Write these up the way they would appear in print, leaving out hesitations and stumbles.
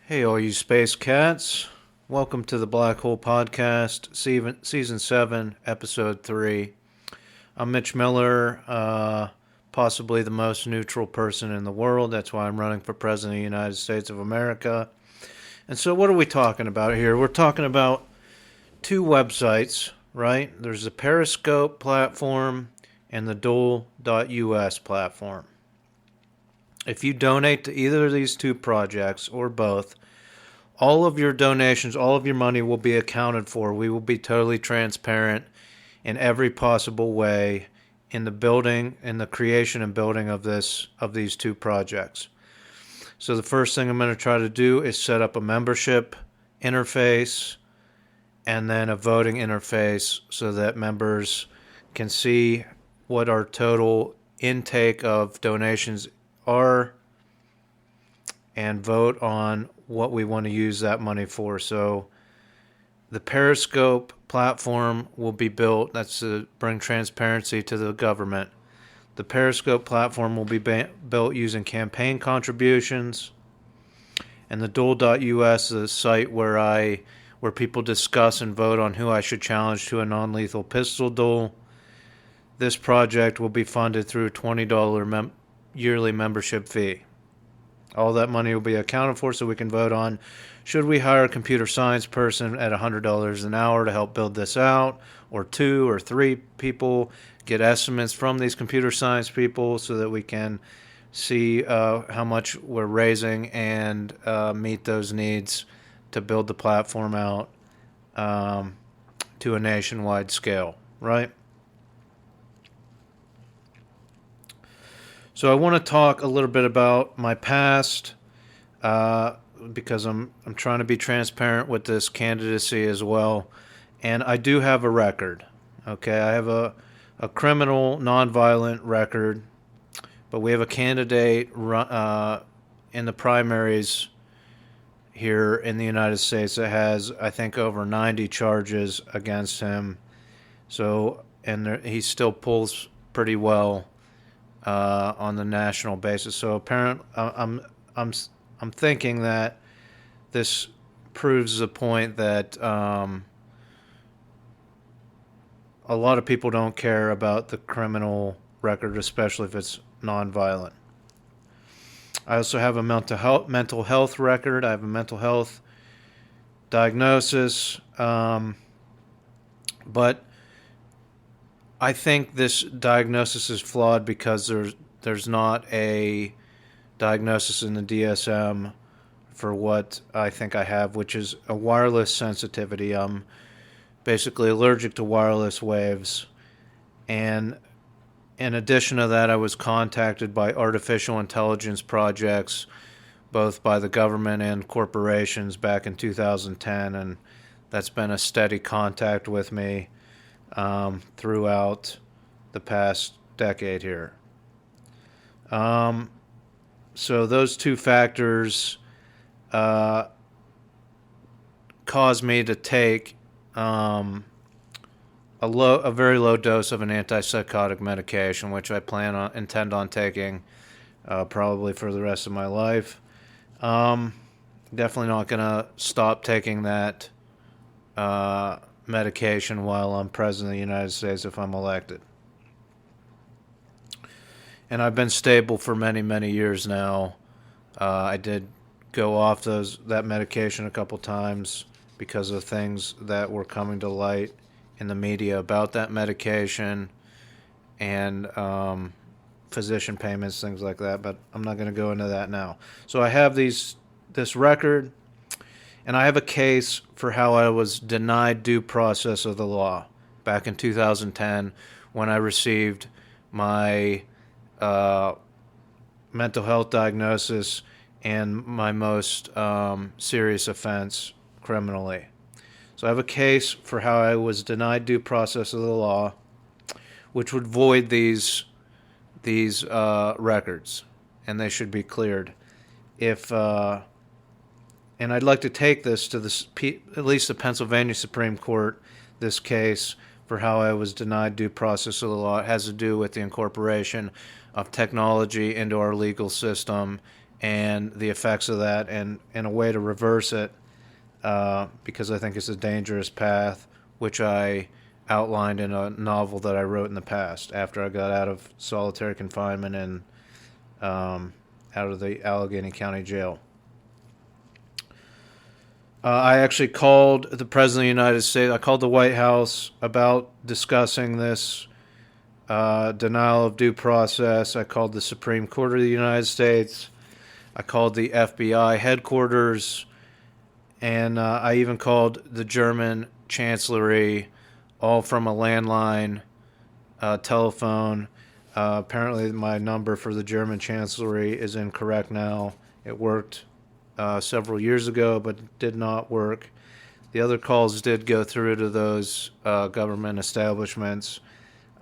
Hey, all you space cats. Welcome to the Black Hole Podcast, Season 7, Episode 3. I'm Mitch Miller, possibly the most neutral person in the world. That's why I'm running for President of the United States of America. And so, what are we talking about here? We're talking about two websites, right? There's the Periscope platform and the Dole.us platform. If you donate to either of these two projects or both, all of your donations, all of your money will be accounted for. We will be totally transparent in every possible way in the creation and building of these two projects. So the first thing I'm going to try to do is set up a membership interface and then a voting interface so that members can see what our total intake of donations are and vote on what we want to use that money for. So the Periscope platform will be built. That's to bring transparency to the government. The Periscope platform will be built using campaign contributions. And the Dole.us is a site where people discuss and vote on who I should challenge to a non-lethal pistol duel. This project will be funded through a $20 yearly membership fee. All that money will be accounted for so we can vote on should we hire a computer science person at $100 an hour to help build this out, or 2 or 3 people, get estimates from these computer science people so that we can see how much we're raising and meet those needs to build the platform out to a nationwide scale, right? So I want to talk a little bit about my past because I'm trying to be transparent with this candidacy as well. And I do have a record. Okay, I have a criminal nonviolent record, but we have a candidate in the primaries here in the United States that has, I think, over 90 charges against him. So, and he still pulls pretty well on the national basis. So apparently, I'm thinking that this proves the point that a lot of people don't care about the criminal record, especially if it's nonviolent. I also have a mental health record. I have a mental health diagnosis, but I think this diagnosis is flawed because there's not a diagnosis in the DSM for what I think I have, which is a wireless sensitivity. I'm basically allergic to wireless waves. And in addition to that, I was contacted by artificial intelligence projects, both by the government and corporations back in 2010, and that's been a steady contact with me throughout the past decade here. So those two factors caused me to take a very low dose of an antipsychotic medication, which I intend on taking probably for the rest of my life. Definitely not going to stop taking that medication while I'm president of the United States if I'm elected. And I've been stable for many, many years now. I did go off that medication a couple times because of things that were coming to light in the media about that medication and physician payments, things like that. But I'm not going to go into that now. So I have this record. And I have a case for how I was denied due process of the law back in 2010 when I received my mental health diagnosis and my most serious offense criminally. So I have a case for how I was denied due process of the law, which would void these records, and they should be cleared. And I'd like to take this to at least the Pennsylvania Supreme Court, this case, for how I was denied due process of the law. It has to do with the incorporation of technology into our legal system and the effects of that, and a way to reverse it, because I think it's a dangerous path, which I outlined in a novel that I wrote in the past after I got out of solitary confinement and out of the Allegheny County Jail. I actually called the President of the United States. I called the White House about discussing this denial of due process. I called the Supreme Court of the United States. I called the FBI headquarters. And I even called the German Chancellery, all from a landline telephone. Apparently, my number for the German Chancellery is incorrect now. It worked several years ago, but did not work. The other calls did go through to those government establishments,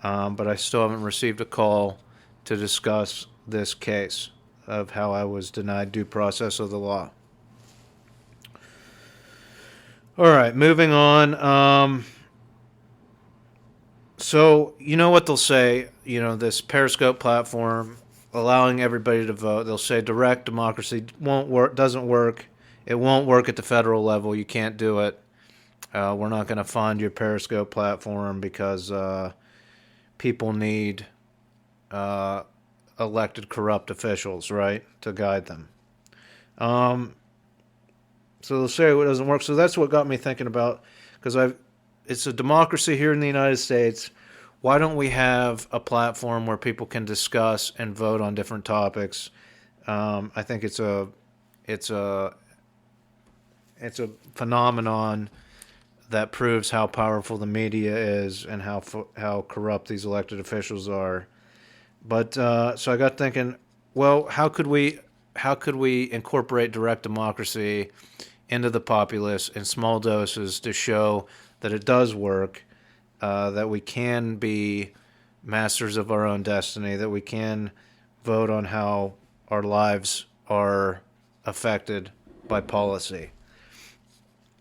but I still haven't received a call to discuss this case of how I was denied due process of the law. All right, moving on. So, you know what they'll say, this Periscope platform, allowing everybody to vote. They'll say direct democracy won't work, doesn't work. It won't work at the federal level. You can't do it. We're not going to fund your Periscope platform because people need elected corrupt officials, right, to guide them. So they'll say it doesn't work. So that's what got me thinking about, because it's a democracy here in the United States. Why don't we have a platform where people can discuss and vote on different topics? I think it's a phenomenon that proves how powerful the media is and how corrupt these elected officials are. But so I got thinking, well, how could we incorporate direct democracy into the populace in small doses to show that it does work, that we can be masters of our own destiny, that we can vote on how our lives are affected by policy.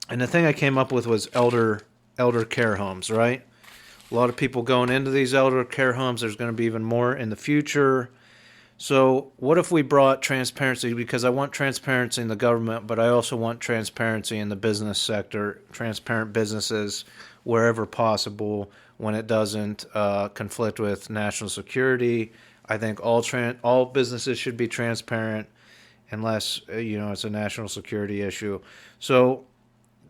And the thing I came up with was elder care homes, right? A lot of people going into these elder care homes. There's going to be even more in the future. So what if we brought transparency? Because I want transparency in the government, but I also want transparency in the business sector, transparent businesses wherever possible when it doesn't conflict with national security. I think all businesses should be transparent unless it's a national security issue. So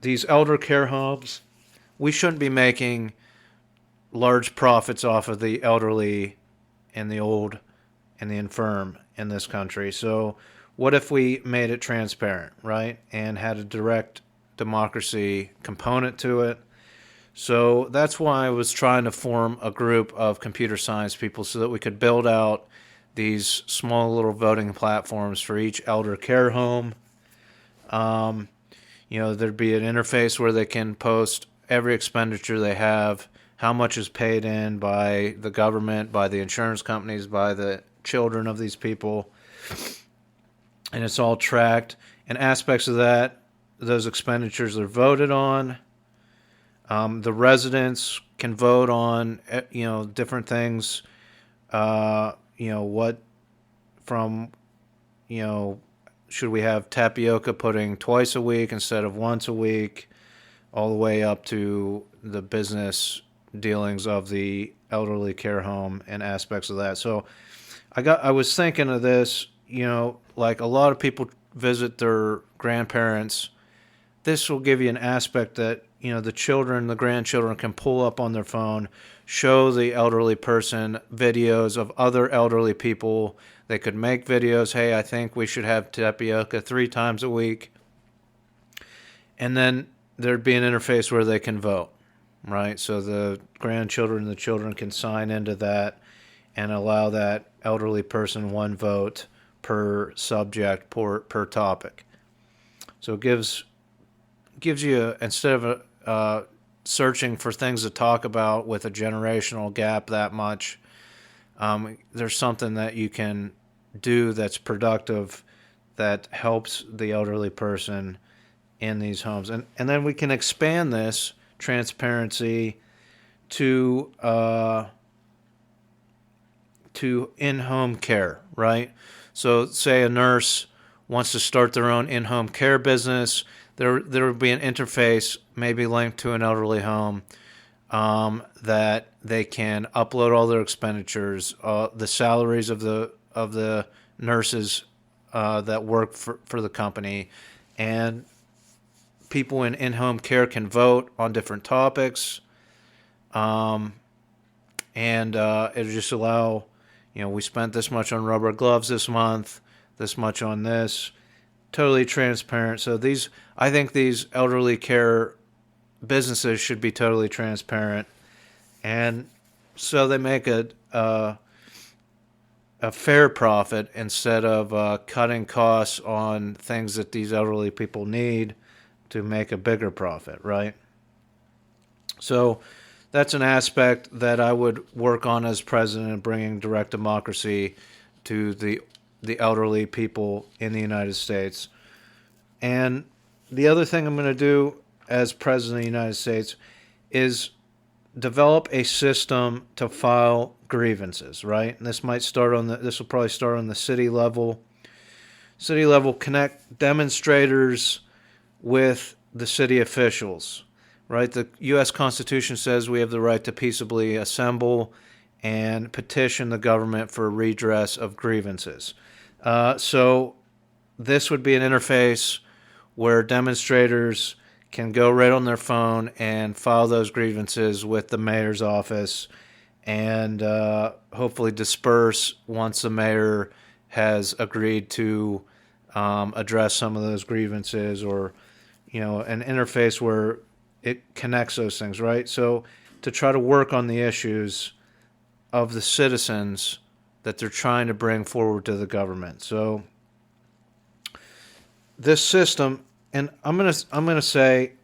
these elder care homes, we shouldn't be making large profits off of the elderly and the old and the infirm in this country. So what if we made it transparent, right? And had a direct democracy component to it. So that's why I was trying to form a group of computer science people so that we could build out these small little voting platforms for each elder care home. There'd be an interface where they can post every expenditure they have, how much is paid in by the government, by the insurance companies, by the children of these people, and it's all tracked. And aspects of those expenditures are voted on. The residents can vote on, different things. Should we have tapioca pudding twice a week instead of once a week, all the way up to the business dealings of the elderly care home and aspects of that. So I was thinking of this, like a lot of people visit their grandparents. This will give you an aspect that, the children, the grandchildren can pull up on their phone, show the elderly person videos of other elderly people. They could make videos. Hey, I think we should have tapioca 3 times a week. And then there'd be an interface where they can vote, right? So the grandchildren and the children can sign into that and allow that elderly person one vote per subject, per topic. So it gives you, instead of searching for things to talk about with a generational gap that much, there's something that you can do that's productive, that helps the elderly person in these homes. And then we can expand this transparency to in-home care, right? So say a nurse wants to start their own in-home care business, there would be an interface maybe linked to an elderly home that they can upload all their expenditures, the salaries of the nurses that work for the company, and people in in-home care can vote on different topics, and it'll just allow, we spent this much on rubber gloves this month, this much on this, totally transparent. So I think these elderly care businesses should be totally transparent, and so they make a fair profit instead of cutting costs on things that these elderly people need to make a bigger profit, right? So that's an aspect that I would work on as president, bringing direct democracy to the elderly people in the United States. And the other thing I'm going to do as president of the United States is develop a system to file grievances, right? And this will probably start on the city level. City level, connect demonstrators with the city officials, right? The U.S. Constitution says we have the right to peaceably assemble and petition the government for redress of grievances. So this would be an interface where demonstrators can go right on their phone and file those grievances with the mayor's office, and hopefully disperse once the mayor has agreed to address some of those grievances, or an interface where it connects those things, right? So to try to work on the issues of the citizens that they're trying to bring forward to the government. So this system, and I'm gonna say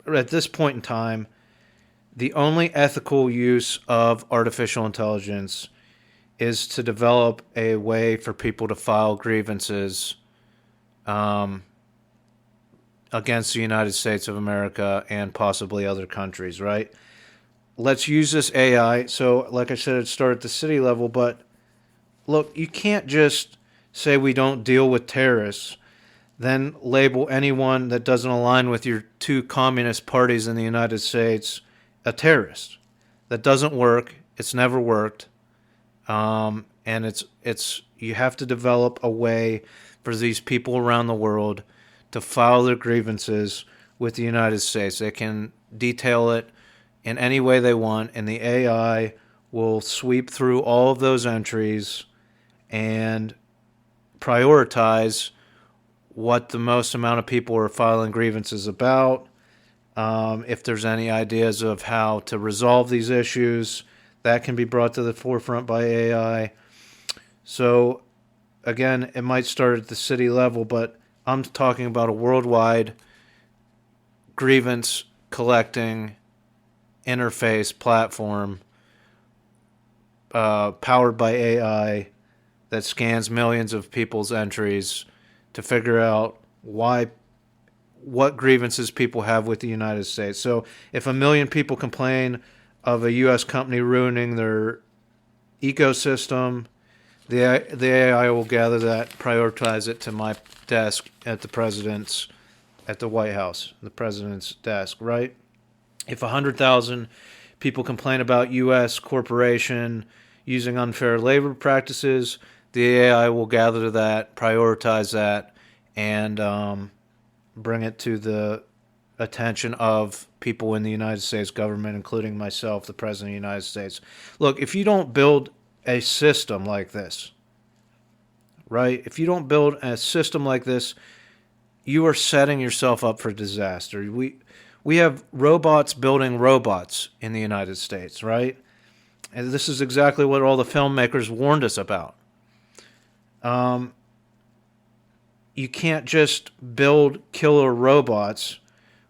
at this point in time, the only ethical use of artificial intelligence is to develop a way for people to file grievances against the United States of America and possibly other countries, right? Let's use this AI. So, like I said, it started at the city level, but look, you can't just say we don't deal with terrorists, then label anyone that doesn't align with your two communist parties in the United States a terrorist. That doesn't work. It's never worked. And you have to develop a way for these people around the world to file their grievances with the United States. They can detail it in any way they want, and the AI will sweep through all of those entries and prioritize what the most amount of people are filing grievances about. If there's any ideas of how to resolve these issues, that can be brought to the forefront by AI. So, again, it might start at the city level, but I'm talking about a worldwide grievance collecting interface platform powered by AI that scans millions of people's entries to figure out what grievances people have with the United States. So if 1 million people complain of a U.S. company ruining their ecosystem, the AI will gather that, prioritize it to my desk at the White House, the president's desk, right? If 100,000 people complain about U.S. corporation using unfair labor practices, the AI will gather that, prioritize that, and bring it to the attention of people in the United States government, including myself, the President of the United States. Look, if you don't build a system like this, right? If you don't build a system like this, you are setting yourself up for disaster. We have robots building robots in the United States, right? And this is exactly what all the filmmakers warned us about. You can't just build killer robots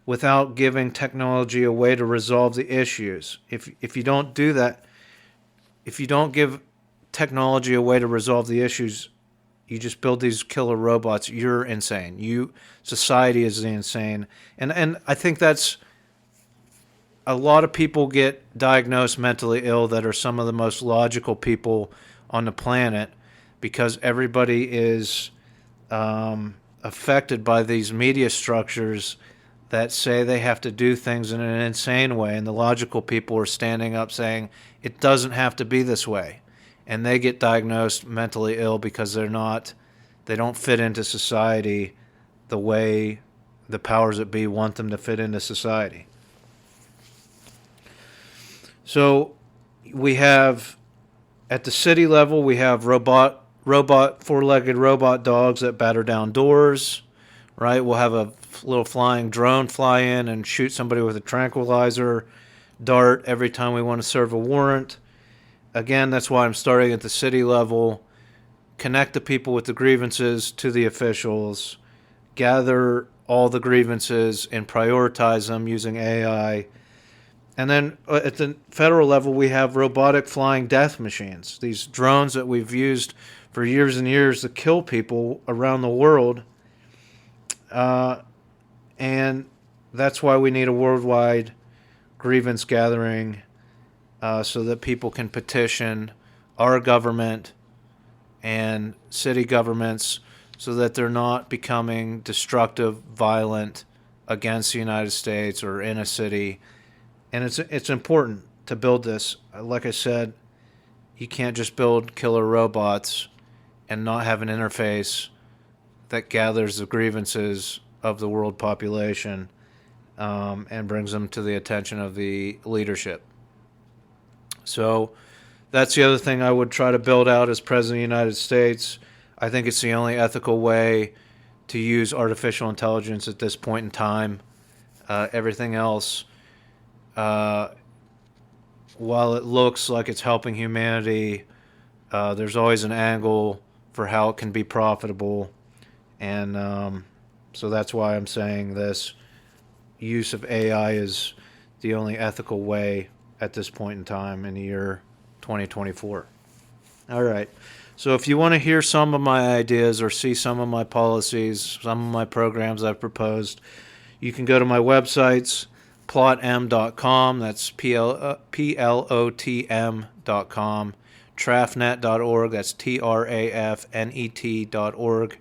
without giving technology a way to resolve the issues. If you don't do that, if you don't give technology a way to resolve the issues, you just build these killer robots, you're insane. Society is insane. And I think that's, a lot of people get diagnosed mentally ill that are some of the most logical people on the planet, because everybody is affected by these media structures that say they have to do things in an insane way, and the logical people are standing up saying it doesn't have to be this way, and they get diagnosed mentally ill because they don't fit into society the way the powers that be want them to fit into society. So we have, at the city level, we have four-legged robot dogs that batter down doors, right? We'll have a little flying drone fly in and shoot somebody with a tranquilizer dart every time we want to serve a warrant. Again, that's why I'm starting at the city level. Connect the people with the grievances to the officials. Gather all the grievances and prioritize them using AI. And then at the federal level, we have robotic flying death machines. These drones that we've used for years and years to kill people around the world. And that's why we need a worldwide grievance gathering so that people can petition our government and city governments so that they're not becoming destructive, violent against the United States or in a city. And it's important to build this. Like I said, you can't just build killer robots and not have an interface that gathers the grievances of the world population and brings them to the attention of the leadership. So that's the other thing I would try to build out as President of the United States. I think it's the only ethical way to use artificial intelligence at this point in time. Everything else, while it looks like it's helping humanity, there's always an angle for how it can be profitable. And so that's why I'm saying this use of AI is the only ethical way at this point in time in the year 2024. All right. So if you want to hear some of my ideas or see some of my policies, some of my programs I've proposed, you can go to my websites, plotm.com, that's plotm.com, trafnet.org, that's trafnet.org,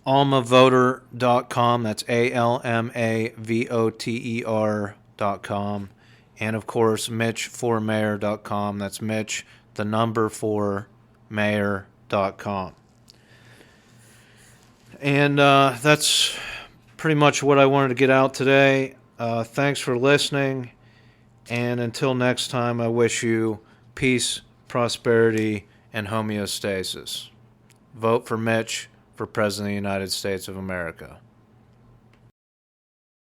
almavoter.com, that's almavoter.com, and of course mitch4mayor.com, that's Mitch, the number 4 mayor.com. And that's pretty much what I wanted to get out today. Thanks for listening, and until next time, I wish you peace, prosperity, and homeostasis. Vote for Mitch for President of the United States of America.